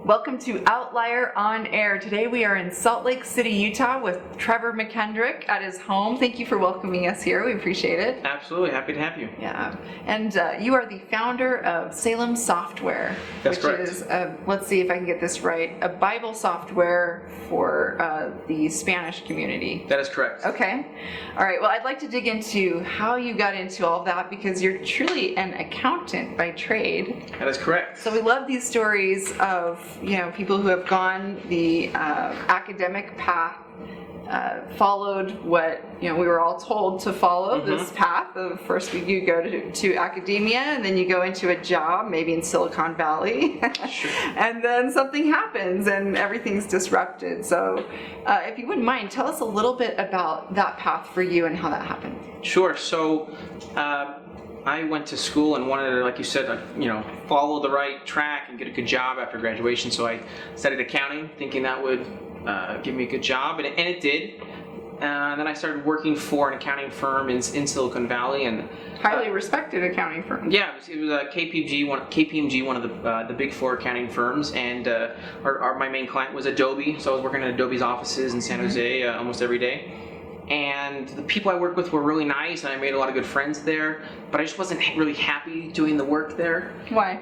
Welcome to Outlier on Air. Today we are in Salt Lake City, Utah with Trevor McKendrick at his home. Thank you for welcoming us here. We appreciate it. Absolutely. Happy to have you. Yeah. And you are the founder of Salem Software. That's which correct. Is, let's see if I can get this right, a Bible software for the Spanish community. That is correct. Okay. All right. Well, I'd like to dig into how you got into all of that because you're truly an accountant by trade. That is correct. So we love these stories of, people who have gone the academic path, followed what, we were all told to follow, this path of first you go to academia and then you go into a job, maybe in Silicon Valley, Sure. and then something happens and everything's disrupted. So if you wouldn't mind, tell us a little bit about that path for you and how that happened. Sure. So I went to school and wanted to, like you said, follow the right track and get a good job after graduation. So I studied accounting, thinking that would give me a good job, and it did. And then I started working for an accounting firm in Silicon Valley, and Highly respected accounting firm. yeah, it was KPMG, one of the big four accounting firms, and my main client was Adobe. So I was working at Adobe's offices in San Jose almost every day. And the people I worked with were really nice, and I made a lot of good friends there, but I just wasn't really happy doing the work there. Why?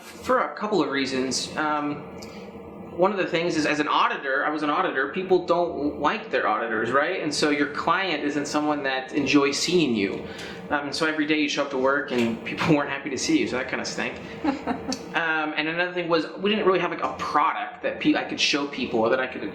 For a couple of reasons. One of the things is, as an auditor, I was an auditor, people don't like their auditors, right? And so your client isn't someone that enjoys seeing you. And so every day you show up to work and people weren't happy to see you, so that kind of stank. And another thing was, we didn't really have like a product that I could show people or that I could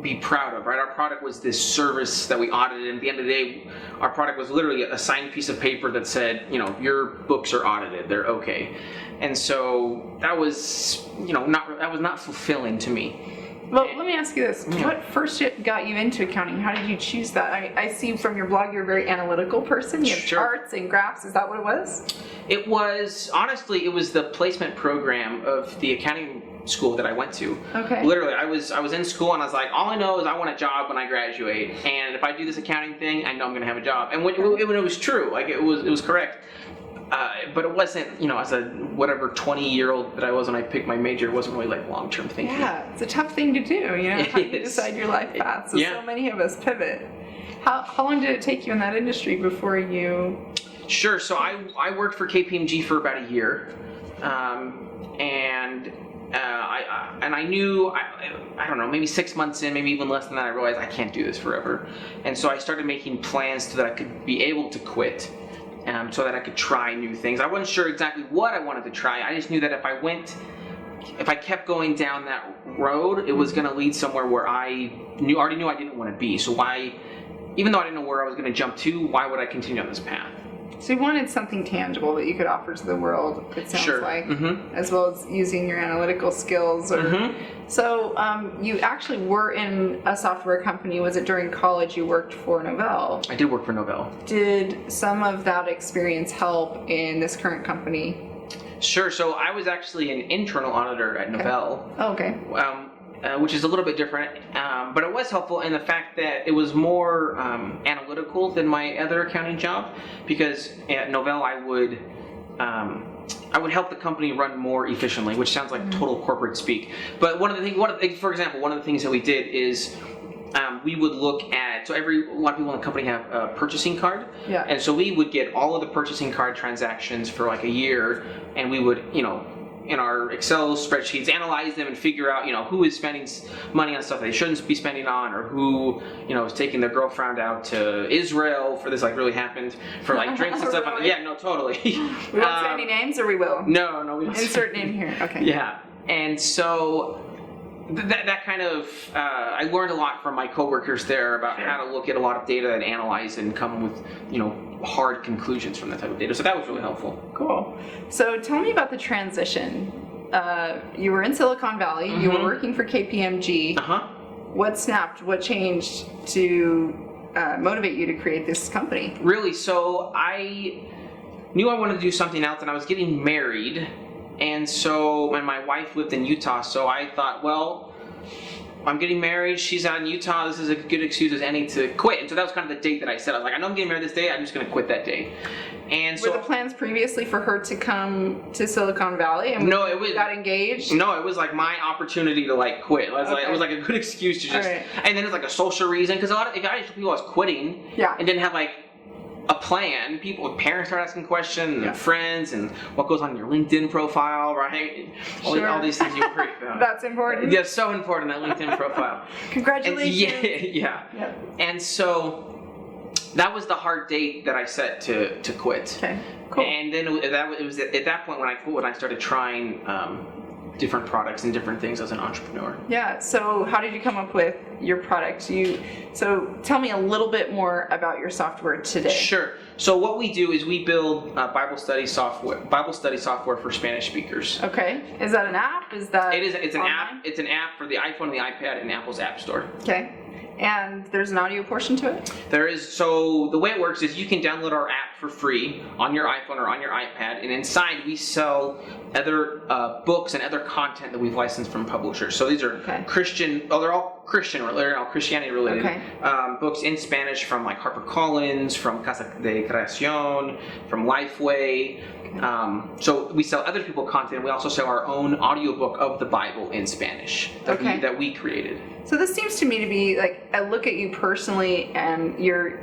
be proud of, right? Our product was this service that we audited, and at the end of the day, our product was literally a signed piece of paper that said, your books are audited, they're okay. And so that was, not fulfilling to me. Well, let me ask you this. What first got you into accounting? How did you choose that? I see from your blog you're a very analytical person. You have charts and graphs. Is that what it was? It was the placement program of the accounting school that I went to. Okay. Literally, I was in school and I was like, all I know is I want a job when I graduate, and if I do this accounting thing, I know I'm going to have a job. And when it was true, like it was correct. But it wasn't, as a 20-year-old that I was when I picked my major, it wasn't really like long-term thinking. Yeah, it's a tough thing to do, How do you decide your life path? So many of us pivot. How long did it take you in that industry before you... Sure, so I worked for KPMG for about a year, and I knew, I don't know, maybe 6 months in, maybe even less than that, I realized I can't do this forever. And so I started making plans so that I could be able to quit. So that I could try new things. I wasn't sure exactly what I wanted to try. I just knew that if I kept going down that road, it was going to lead somewhere where I already knew I didn't want to be. So even though I didn't know where I was going to jump to, why would I continue on this path? So you wanted something tangible that you could offer to the world, it sounds like, as well as using your analytical skills. So you actually were in a software company. Was it during college you worked for Novell? I did work for Novell. Did some of that experience help in this current company? Sure. So I was actually an internal auditor at Novell. Oh, okay. Which is a little bit different, but it was helpful in the fact that it was more analytical than my other accounting job, because at Novell I would help the company run more efficiently, which sounds like total corporate speak. But for example, one of the things that we did is we would look at, a lot of people in the company have a purchasing card, and so we would get all of the purchasing card transactions for like a year, and we would, in our Excel spreadsheets, analyze them and figure out, who is spending money on stuff they shouldn't be spending on, or who, is taking their girlfriend out to Israel for this, like really happened, for like drinks and stuff. Really? Yeah, no, totally. We won't say any names, or we will? No, we don't. Insert name here. Okay. Yeah, and so that kind of, I learned a lot from my coworkers there about how to look at a lot of data and analyze and come with, hard conclusions from that type of data. So that was really helpful. Cool. So tell me about the transition. You were in Silicon Valley. You were working for KPMG. What snapped? What changed to motivate you to create this company? Really, so I knew I wanted to do something else, and I was getting married. And so, my wife lived in Utah, so I thought, well, I'm getting married. She's out in Utah. This is a good excuse as any to quit. And so that was kind of the date that I said. I was like, I know I'm getting married this day. I'm just going to quit that day. And so were the plans previously for her to come to Silicon Valley and no, it was got engaged? No, it was like my opportunity to like quit. It was like a good excuse to just. Right. And then it's like a social reason because a lot of if I people was quitting and didn't have like a plan, parents start asking questions, and friends, and what goes on your LinkedIn profile, right? All these things you worry about. That's important. Yeah, so important, that LinkedIn profile. Congratulations. And, yeah. And so that was the hard date that I set to quit. Okay, cool. And then it was at that point when I started trying different products and different things as an entrepreneur. Yeah, so how did you come up with your product? So tell me a little bit more about your software today. Sure. So what we do is we build Bible study software for Spanish speakers. Okay. Is that an app? It's an online? app. It's an app for the iPhone and the iPad in Apple's App Store. Okay. And there's an audio portion to it? There is. So the way it works is you can download our app for free on your iPhone or on your iPad, and inside we sell other books and other content that we've licensed from publishers. So these are Christian. Oh, they're all Christian. They're all Christianity related. Okay. Books in Spanish from like HarperCollins, from Casa de Creación, from Lifeway. So we sell other people's content. We also sell our own audiobook of the Bible in Spanish that we created. So this seems to me to be like, I look at you personally, and you're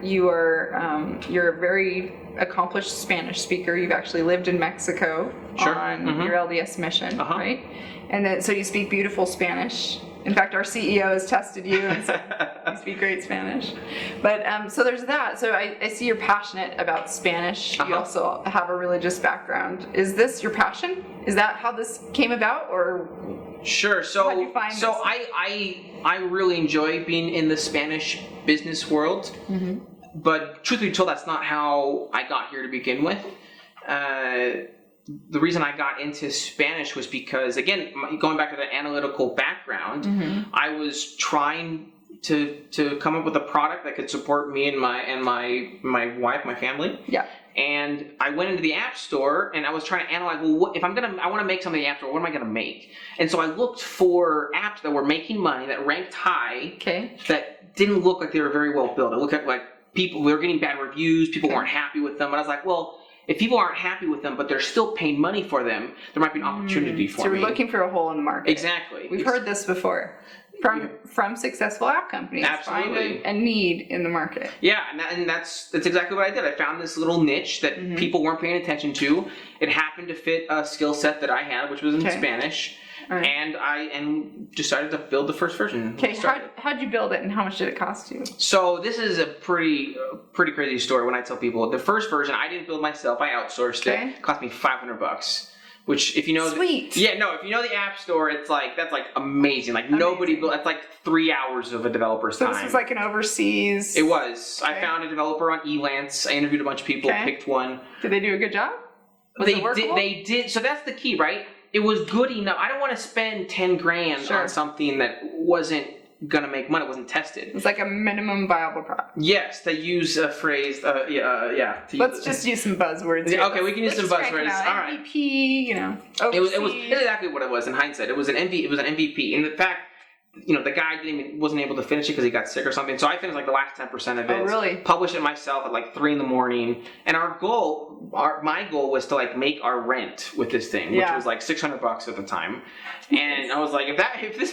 a very accomplished Spanish speaker. You've actually lived in Mexico on your LDS mission, right? And then so you speak beautiful Spanish. In fact, our CEO has tested you and said you speak great Spanish. But so there's that. So I see you're passionate about Spanish. You also have a religious background. Is this your passion? Is that how this came about, or? Sure. So how'd you find this? I really enjoy being in the Spanish business world. Mm-hmm. But truth be told, that's not how I got here to begin with. The reason I got into Spanish was because, again, going back to the analytical background, I was trying to come up with a product that could support me and my wife, my family. Yeah. And I went into the App Store and I was trying to analyze, well, if I want to make something in the App Store, what am I going to make? And so I looked for apps that were making money, that ranked high, that didn't look like they were very well built. I looked at like we were getting bad reviews, people weren't happy with them, but I was like, well, if people aren't happy with them, but they're still paying money for them, there might be an opportunity for me. So you're looking for a hole in the market. Exactly. We've heard this before from successful app companies. Absolutely. Find a need in the market. Yeah, and that's exactly what I did. I found this little niche that people weren't paying attention to. It happened to fit a skill set that I had, which was in Spanish. Right. And I decided to build the first version. Okay, how'd you build it, and how much did it cost you? So this is a pretty crazy story when I tell people. The first version I didn't build myself. I outsourced it. It cost me $500. Which, if you know, sweet. If you know the App Store, that's amazing. Like nobody built. That's like 3 hours of a developer's time. So this was like an overseas. It was. I found a developer on Elance. I interviewed a bunch of people. Picked one. Did they do a good job? They did. So that's the key, right? It was good enough. I don't want to spend $10,000 on something that wasn't gonna make money. It wasn't tested. It's like a minimum viable product. Yes, they use a phrase. Let's just use some buzzwords. Yeah, okay, we can use some buzzwords. All right. MVP, It was exactly what it was in hindsight. It was an MVP. And in fact, the guy wasn't able to finish it because he got sick or something. So I finished like the last 10% of it. Oh, really? Published it myself at like 3 a.m. And my goal was to like make our rent with this thing, which was like $600 at the time. And I was like, if this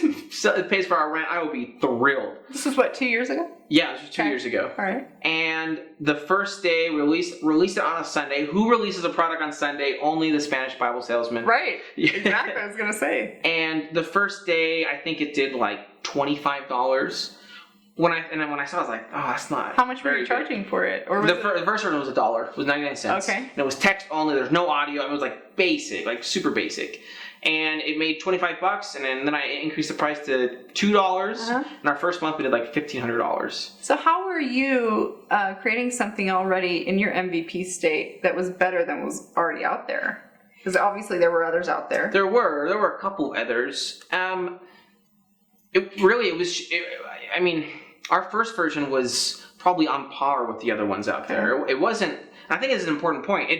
pays for our rent, I will be thrilled. This was what, 2 years ago? Yeah, this was 2 years ago. All right. And the first day released it on a Sunday. Who releases a product on Sunday? Only the Spanish Bible salesman. Right. Exactly. I was gonna say. And the first day, I think it did like $25. When I saw it, I was like, oh, that's not. How much were you charging for it? Or the first version was $1. It was 99 cents. Okay. And it was text only. There's no audio. It was like basic, like super basic. And it made $25, and then I increased the price to $2. And our first month we did like $1,500. So how were you creating something already in your MVP state that was better than was already out there? Because obviously there were others out there. There were a couple others. Our first version was probably on par with the other ones out there. It wasn't. I think it's an important point.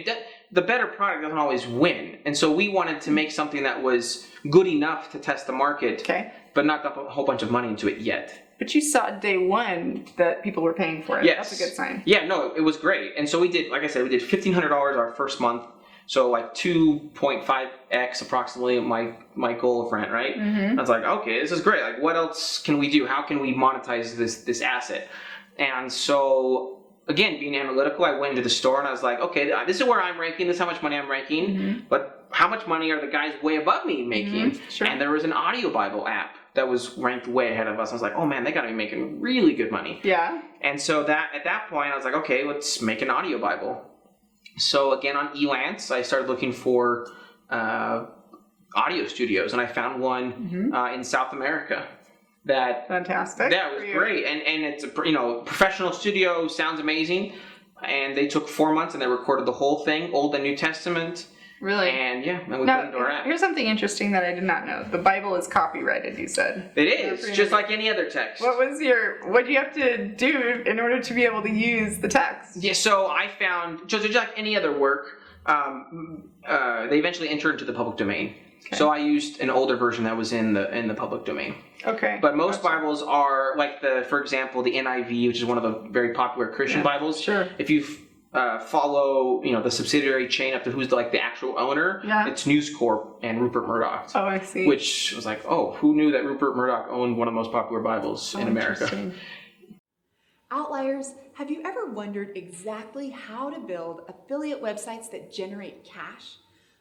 the better product doesn't always win. And so we wanted to make something that was good enough to test the market, but not dump a whole bunch of money into it yet. But you saw day one that people were paying for it. Yes. That's a good sign. Yeah, no, it was great. And so we did, like I said, we did $1,500 our first month. So like 2.5x approximately my goal of rent, right? I was like, okay, this is great. Like, what else can we do? How can we monetize this asset? And so, again, being analytical, I went into the store and I was like, okay, this is where I'm ranking. This is how much money I'm ranking. But how much money are the guys way above me making? Sure. And there was an audio Bible app that was ranked way ahead of us. I was like, oh man, they got to be making really good money. Yeah. And so at that point, I was like, okay, let's make an audio Bible. So again, on Elance, I started looking for audio studios, and I found one in South America. Fantastic. That was great, and it's a professional studio, sounds amazing. And they took 4 months and they recorded the whole thing, Old and New Testament. Really? And we put it into our app. Here's something interesting that I did not know. The Bible is copyrighted, you said. It is, just like any other text. What do you have to do in order to be able to use the text? Yeah, so I found, just like any other work, they eventually enter into the public domain. Okay. So I used an older version that was in the public domain. Okay. But most Bibles are like for example, the NIV, which is one of the very popular Christian Bibles. Sure. If you follow, the subsidiary chain up to who's the actual owner, it's News Corp and Rupert Murdoch. Oh, I see. Which was like, oh, who knew that Rupert Murdoch owned one of the most popular Bibles in America? Outliers, have you ever wondered exactly how to build affiliate websites that generate cash?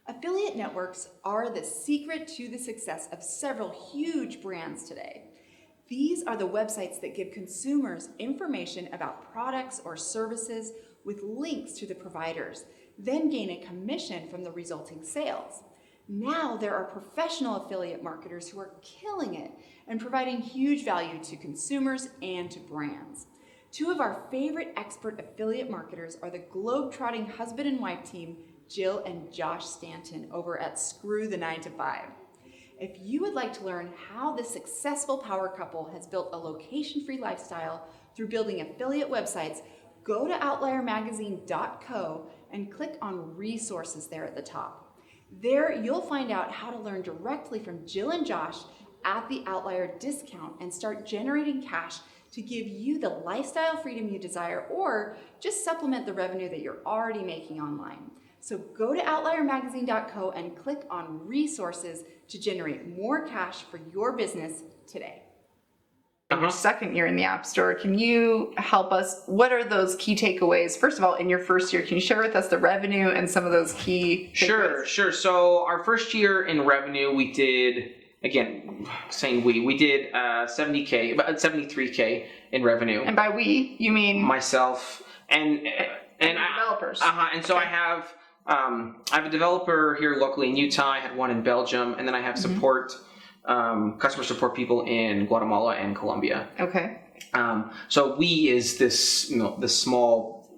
Affiliate networks are the secret to the success of several huge brands today. These are the websites that give consumers information about products or services with links to the providers, then gain a commission from the resulting sales. Now there are professional affiliate marketers who are killing it and providing huge value to consumers and to brands. Two of our favorite expert affiliate marketers are the globe-trotting husband and wife team, Jill and Josh Stanton over at Screw the 9 to 5. If you would like to learn how this successful power couple has built a location-free lifestyle through building affiliate websites, go to outliermagazine.co and click on resources there at the top. There you'll find out how to learn directly from Jill and Josh at the Outlier discount and start generating cash to give you the lifestyle freedom you desire or just supplement the revenue that you're already making online. So go to outliermagazine.co and click on resources to generate more cash for your business today. In your second year in the App Store, can you help us? What are those key takeaways? First of all, in your first year, can you share with us the revenue and some of those key takeaways? Sure. So our first year in revenue, we did, again, saying we did about 73K in revenue. And by we, you mean? Myself and developers. And so I have a developer here locally in Utah. I had one in Belgium, and then I have customer support people in Guatemala and Colombia. Okay. So we is this small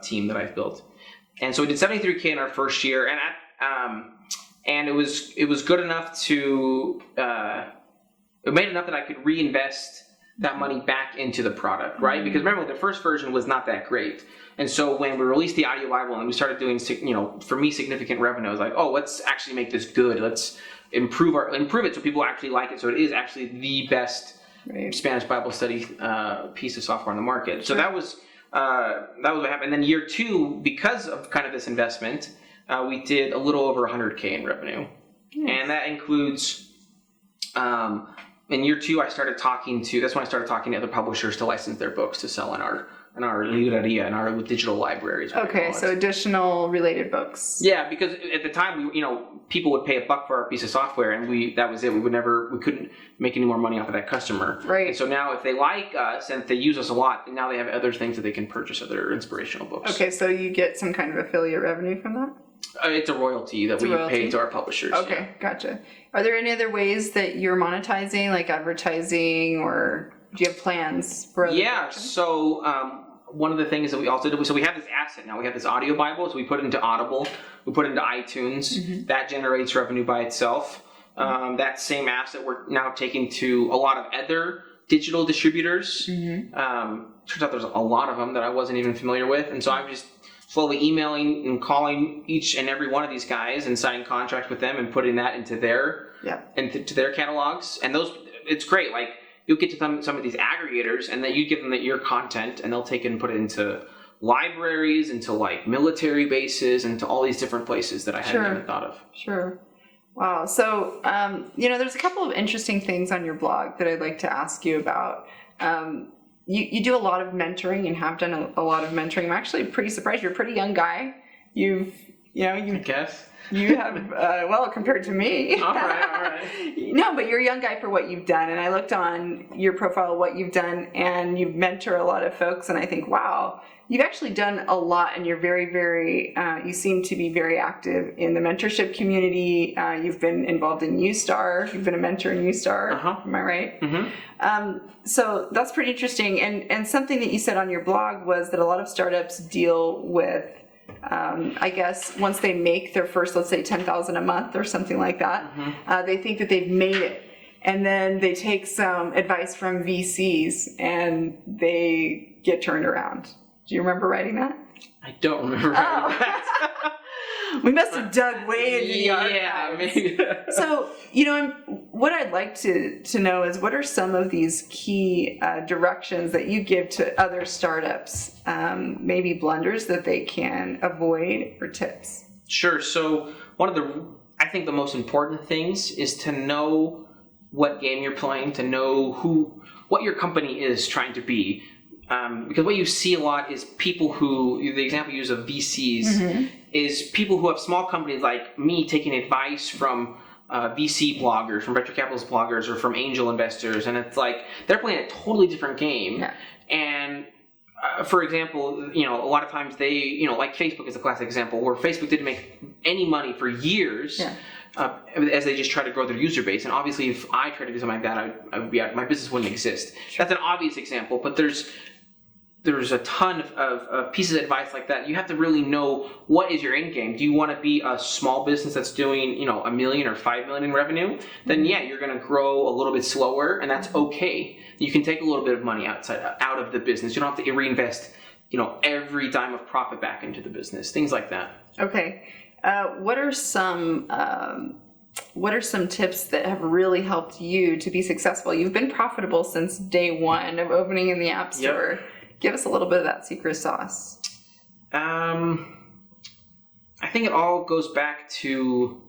team that I've built, and so we did 73K in our first year, and it was good enough to it made enough that I could reinvest that money back into the product, right? Because remember, the first version was not that great. And so when we released the audio Bible and we started doing, for me, significant revenue, I was like, oh, let's actually make this good. Let's improve it so people actually like it. So it is actually the best Spanish Bible study piece of software on the market. So that was what happened. And then year two, because of kind of this investment, we did a little over 100K in revenue. Yes. And that includes, in year two, that's when I started talking to other publishers to license their books to sell in our libreria, in our digital libraries. Okay, so additional related books. Yeah, because at the time, people would pay $1 for our piece of software, and that was it. We couldn't make any more money off of that customer. Right. And so now, if they like us and if they use us a lot, now they have other things that they can purchase, other inspirational books. Okay, so you get some kind of affiliate revenue from that? It's a royalty that we pay to our publishers. Okay, Gotcha. Are there any other ways that you're monetizing, like advertising, or do you have plans for other directions? So one of the things that we also did, so we have this asset now. We have this audio Bible, so we put it into Audible, we put it into iTunes. Mm-hmm. That generates revenue by itself. That same asset we're now taking to a lot of other digital distributors. Mm-hmm. Turns out there's a lot of them that I wasn't even familiar with, and so I've just slowly emailing and calling each and every one of these guys and signing contracts with them and putting that into their into their catalogs. And those, it's great. Like, you'll get to some of these aggregators, and then you give them your content, and they'll take it and put it into libraries, into like military bases, into all these different places that I hadn't even thought of. Sure. Wow. So, there's a couple of interesting things on your blog that I'd like to ask you about. You do a lot of mentoring and have done a lot of mentoring. I'm actually pretty surprised. You're a pretty young guy. I guess. You have, compared to me. All right. No, but you're a young guy for what you've done. And I looked on your profile, what you've done, and you mentor a lot of folks. And I think, wow, you've actually done a lot, and you're very, very, you seem to be very active in the mentorship community. You've been involved in USTAR. You've been a mentor in USTAR. Am I right? Mm-hmm. So that's pretty interesting. And something that you said on your blog was that a lot of startups deal with, I guess, once they make their first, let's say, $10,000 a month or something like that, they think that they've made it. And then they take some advice from VCs and they get turned around. Do you remember writing that? I don't remember writing that. We must have dug way into the archives. Yeah, maybe. So, what I'd like to know is, what are some of these key directions that you give to other startups, maybe blunders that they can avoid, or tips? Sure. So I think the most important things is to know what game you're playing, to know what your company is trying to be. Because what you see a lot is people who, the example you use of VCs, is people who have small companies like me taking advice from VC bloggers, from venture capitalist bloggers, or from angel investors, and it's like they're playing a totally different game. Yeah. And for example, a lot of times they, like Facebook is a classic example, where Facebook didn't make any money for years. Yeah. As they just try to grow their user base. And obviously, if I tried to do something like that, I would be out. My business wouldn't exist. Sure. That's an obvious example, but there's a ton of pieces of advice like that. You have to really know, what is your end game. Do you want to be a small business that's doing, $1 million or $5 million in revenue? Then yeah, you're going to grow a little bit slower, and that's okay. You can take a little bit of money out of the business. You don't have to reinvest, every dime of profit back into the business. Things like that. Okay. What are some tips that have really helped you to be successful? You've been profitable since day one of opening in the App Store. Yep. Give us a little bit of that secret sauce. I think it all goes back to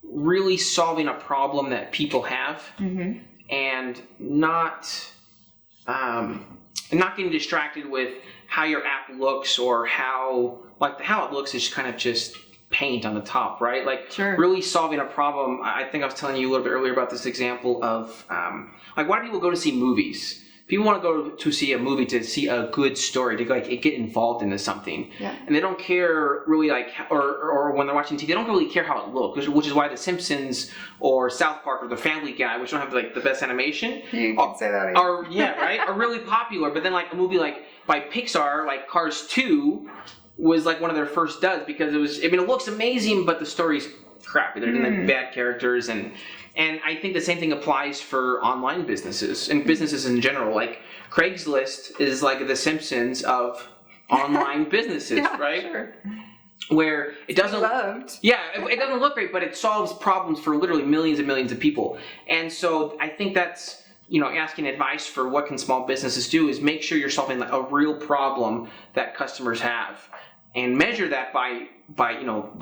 really solving a problem that people have, and not getting distracted with how your app looks, or how it looks is kind of just paint on the top, right? Like, really solving a problem. I think I was telling you a little bit earlier about this example of why do people go to see movies? People want to go to see a movie to see a good story, to get involved into something. Yeah. And they don't care really, or when they're watching TV, they don't really care how it looks, which is why The Simpsons or South Park or The Family Guy, which don't have the best animation, you can say that are really popular. But then a movie by Pixar, like Cars 2, was one of their first duds, because it looks amazing, but the story's crappy. They're doing bad characters, and I think the same thing applies for online businesses and businesses in general. Like, Craigslist is like The Simpsons of online businesses, right? Sure. Where it doesn't it doesn't look great, but it solves problems for literally millions and millions of people. And so I think that's, asking advice for what can small businesses do, is make sure you're solving a real problem that customers have, and measure that by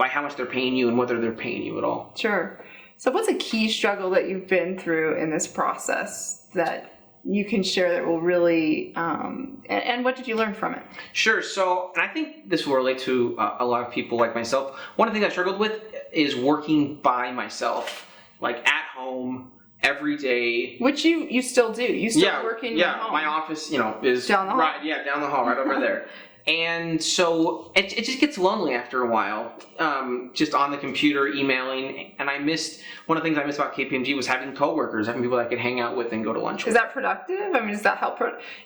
how much they're paying you and whether they're paying you at all. Sure. So what's a key struggle that you've been through in this process that you can share that will really, and what did you learn from it? Sure. So, and I think this will relate to a lot of people like myself. One of the things I struggled with is working by myself, at home, every day. Which you still do. You still work in your home. My office, is down the hall. Right, down the hall, right over there. And so it just gets lonely after a while, just on the computer, emailing. And one of the things I missed about KPMG was having coworkers, having people that I could hang out with and go to lunch with. Is that productive? Does that help?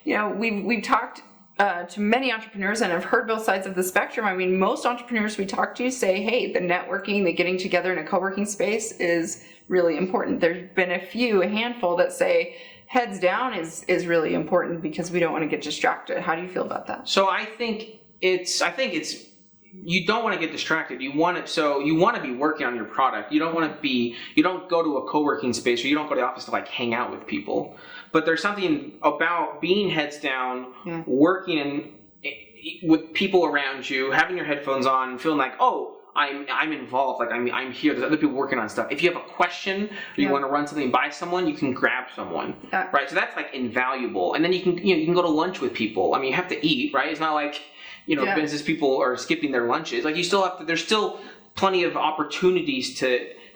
We've talked to many entrepreneurs, and I've heard both sides of the spectrum. Most entrepreneurs we talk to say, hey, the networking, the getting together in a co-working space is really important. There's been a handful that say, heads down is really important, because we don't want to get distracted. How do you feel about that? So I think it's you don't want to get distracted. You want to be working on your product. You don't go to a co-working space, or you don't go to the office to like hang out with people. But there's something about being heads down, working with people around you, having your headphones on, feeling like, oh, I'm involved. Like I'm here. There's other people working on stuff. If you have a question or you want to run something by someone, you can grab someone, right? So that's like invaluable. And then you can go to lunch with people. I mean, you have to eat, right? It's not like business people are skipping their lunches. Like you still have to. There's still plenty of opportunities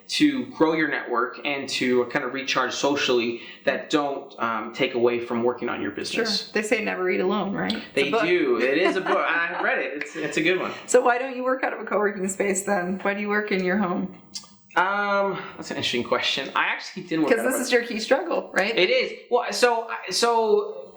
to grow your network and to kind of recharge socially that don't take away from working on your business. Sure. They say never eat alone, right? They do. It is a book. I've read it. It's a good one. So why don't you work out of a co-working space then? Why do you work in your home? That's an interesting question. I actually didn't work. Because this is your key struggle, right? It is. Well, so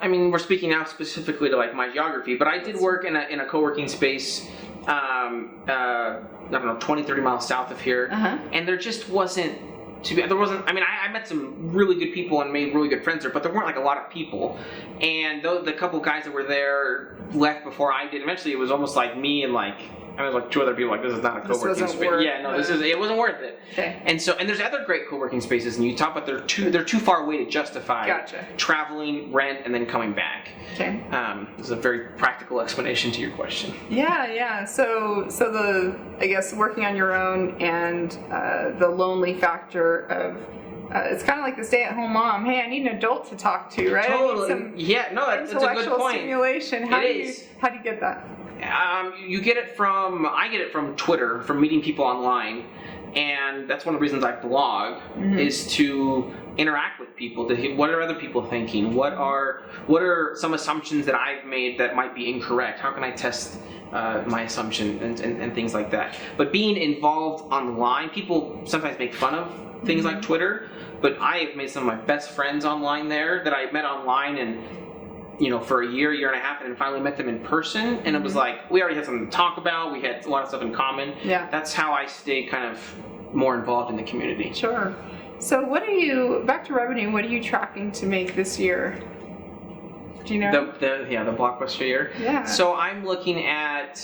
I mean, we're speaking now specifically to like my geography, but I did work in a co-working space. I don't know, 20, 30 miles south of here, and there just wasn't. I mean, I met some really good people and made really good friends there, but there weren't like a lot of people. And the couple guys that were there left before I did. Eventually, it was almost like me and like two other people. Like, this is not a co-working space. It wasn't worth it. Okay. And there's other great co-working spaces in Utah, but they're too far away to justify traveling, rent, and then coming back. Okay. This is a very practical explanation to your question. Yeah. So I guess working on your own and the lonely factor of it's kind of like the stay-at-home mom. Hey, I need an adult to talk to, right? Totally. That's a good point. Intellectual stimulation. How do you get that? I get it from Twitter, from meeting people online, and that's one of the reasons I blog is to interact with people, to hear what are other people thinking, what are some assumptions that I've made that might be incorrect, how can I test my assumption and things like that. But being involved online, people sometimes make fun of things like Twitter, but I have made some of my best friends online there that I met online and for a year and a half, and then finally met them in person, and it was like we already had something to talk about. We had a lot of stuff in common. Yeah, that's how I stay kind of more involved in the community. Sure. So back to revenue, what are you tracking to make this year? Do you know? The blockbuster year. Yeah. So I'm looking at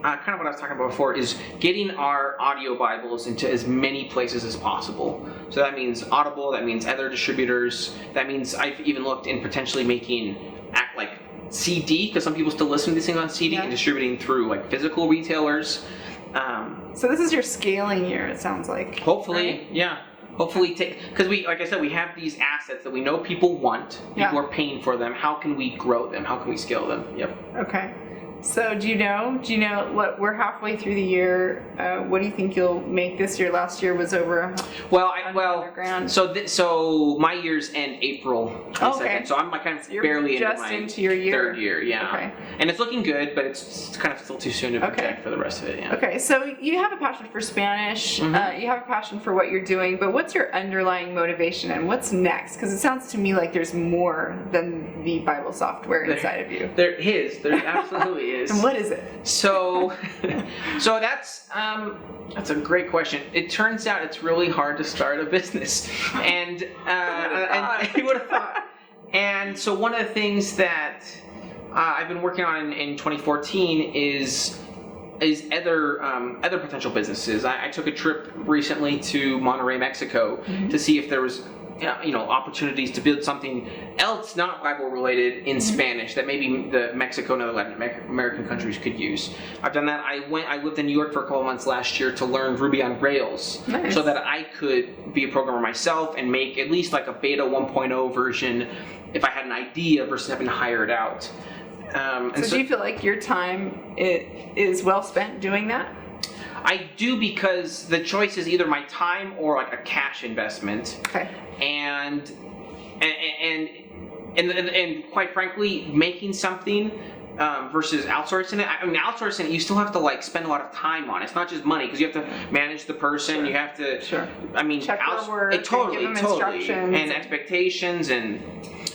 kind of what I was talking about before, is getting our audio Bibles into as many places as possible. So that means Audible, that means other distributors, that means I've even looked in potentially making like CD, because some people still listen to these things on CD, and distributing through like physical retailers. So this is your scaling year, it sounds like. Hopefully, right? Yeah. Hopefully, because like I said, we have these assets that we know people want. People are paying for them. How can we grow them? How can we scale them? Yep. Okay. So do you know what we're halfway through the year? What do you think you'll make this year? Last year was over $100,000. So my years end April 22nd. Okay. So I'm kind of barely into your third year. Yeah. Okay. And it's looking good, but it's kind of still too soon to project for the rest of it. Yeah. Okay. So you have a passion for Spanish. You have a passion for what you're doing, but what's your underlying motivation and what's next? Because it sounds to me like there's more than the Bible software inside of you. There absolutely is. And what is it? So that's a great question. It turns out it's really hard to start a business, and you would have thought. And so one of the things that I've been working on in 2014 is other potential businesses. I took a trip recently to Monterrey, Mexico, to see if there was opportunities to build something else not Bible related in Spanish that maybe the Mexico and other Latin American countries could use. I've done that. I lived in New York for a couple of months last year to learn Ruby on Rails, so that I could be a programmer myself and make at least like a beta 1.0 version if I had an idea versus having to hire it out. So do you feel like your time is well spent doing that? I do, because the choice is either my time or like a cash investment. Okay. And quite frankly, making something versus outsourcing it. I mean, outsourcing it, you still have to like spend a lot of time on it. It's not just money, because you have to manage the person. You have to. Sure. I mean, check their work. Totally. And expectations and.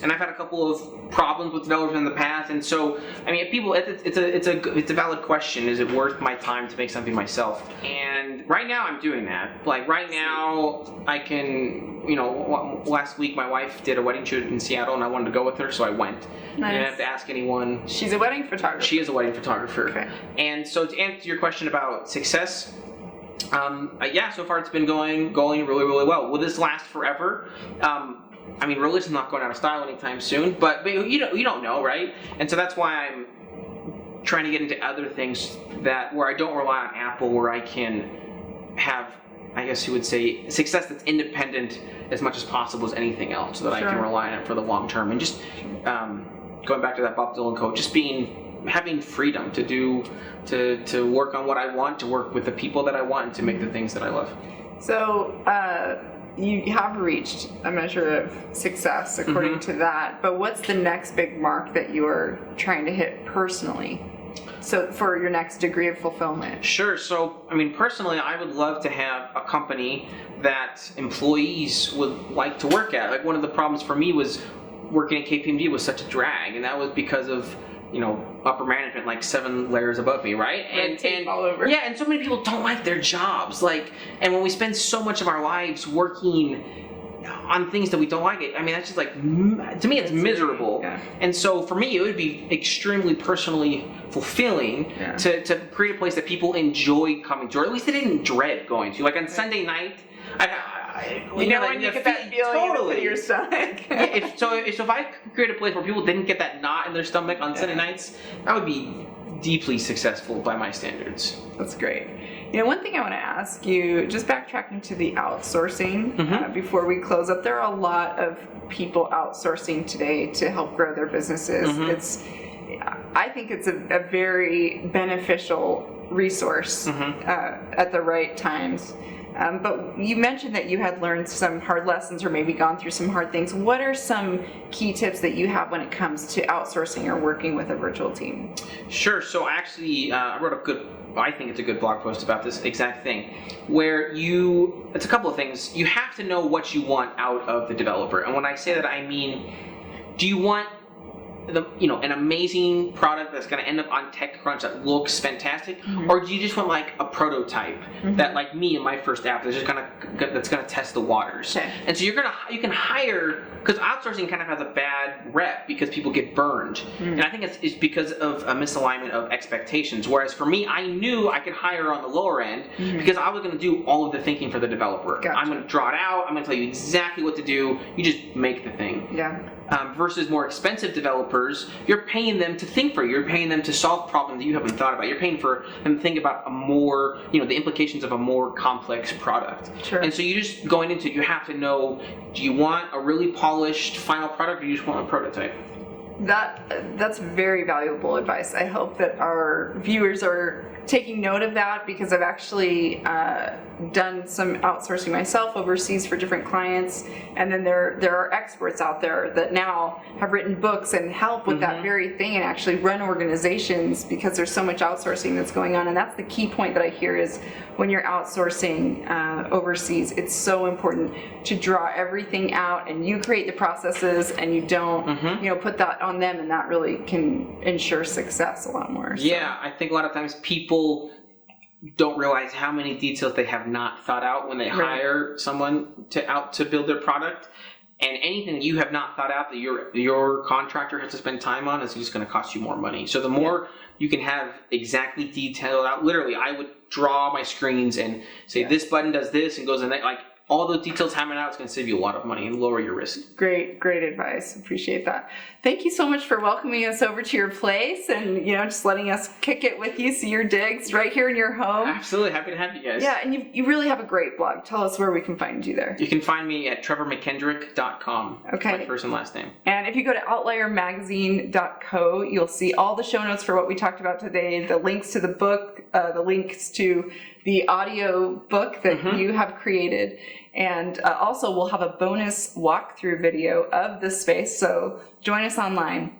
and I've had a couple of problems with developers in the past. And so, I mean, people, it's a valid question. Is it worth my time to make something myself? And right now, I'm doing that. Like right now, I can, last week my wife did a wedding shoot in Seattle, and I wanted to go with her, so I went. Nice. I didn't have to ask anyone. She's a wedding photographer. She is a wedding photographer. Okay. And so to answer your question about success, yeah, so far it's been going really, really well. Will this last forever? I mean, realism's not going out of style anytime soon, but you don't know, right? And so that's why I'm trying to get into other things where I don't rely on Apple, where I can have, I guess you would say, success that's independent as much as possible as anything else, so that I can rely on it for the long term. And just going back to that Bob Dylan quote, just having freedom to work on what I want, to work with the people that I want, and to make the things that I love. So you have reached a measure of success according to that, but what's the next big mark that you are trying to hit personally? So for your next degree of fulfillment? Sure. So, I mean, personally, I would love to have a company that employees would like to work at. Like, one of the problems for me was working at KPMG was such a drag, and that was because of upper management, like 7 layers above me, right? And all over. Yeah, and so many people don't like their jobs. And when we spend so much of our lives working on things that we don't like, I mean, that's just to me, it's miserable. Yeah. And so for me, it would be extremely personally fulfilling to create a place that people enjoy coming to, or at least they didn't dread going to. Like on Sunday night, when you get that feeling in your stomach. So if I could create a place where people didn't get that knot in their stomach on Sunday nights, that would be deeply successful by my standards. That's great. One thing I want to ask you, just backtracking to the outsourcing, before we close up, there are a lot of people outsourcing today to help grow their businesses. I think it's a very beneficial resource at the right times. But you mentioned that you had learned some hard lessons or maybe gone through some hard things. What are some key tips that you have when it comes to outsourcing or working with a virtual team? Sure. So actually, I wrote I think it's a good blog post about this exact thing, where it's a couple of things. You have to know what you want out of the developer. And when I say that, I mean, do you want an amazing product that's going to end up on TechCrunch that looks fantastic, or do you just want like a prototype that, like me in my first app, that's going to test the waters? Okay. And so you can hire, because outsourcing kind of has a bad rep because people get burned, and I think it's because of a misalignment of expectations. Whereas for me, I knew I could hire on the lower end because I was going to do all of the thinking for the developer. Gotcha. I'm going to draw it out. I'm going to tell you exactly what to do. You just make the thing. Yeah. Versus more expensive developers, you're paying them to think for you. You're paying them to solve problems that you haven't thought about. You're paying for them to think about a more, the implications of a more complex product. Sure. And so you just going into it, you have to know, do you want a really polished final product, or do you just want a prototype? That's very valuable advice. I hope that our viewers are taking note of that, because I've actually done some outsourcing myself overseas for different clients, and then there are experts out there that now have written books and help with that very thing and actually run organizations, because there's so much outsourcing that's going on. And that's the key point that I hear is when you're outsourcing overseas, it's so important to draw everything out and you create the processes and you don't put that on them, and that really can ensure success a lot more. So. Yeah, I think a lot of times people don't realize how many details they have not thought out when they hire someone to build their product. And anything you have not thought out that your contractor has to spend time on is just going to cost you more money. So the more you can have exactly detailed out, literally, I would draw my screens and say this button does this and goes in that, like all the details hammered out, it's going to save you a lot of money and lower your risk. Great advice. Appreciate that. Thank you so much for welcoming us over to your place and, just letting us kick it with you, see your digs right here in your home. Absolutely. Happy to have you guys. Yeah, and you really have a great blog. Tell us where we can find you there. You can find me at trevormckendrick.com. Okay. My first and last name. And if you go to outliermagazine.co, you'll see all the show notes for what we talked about today, the links to the book, the links to the audio book that you have created. And also we'll have a bonus walkthrough video of this space. So join us online.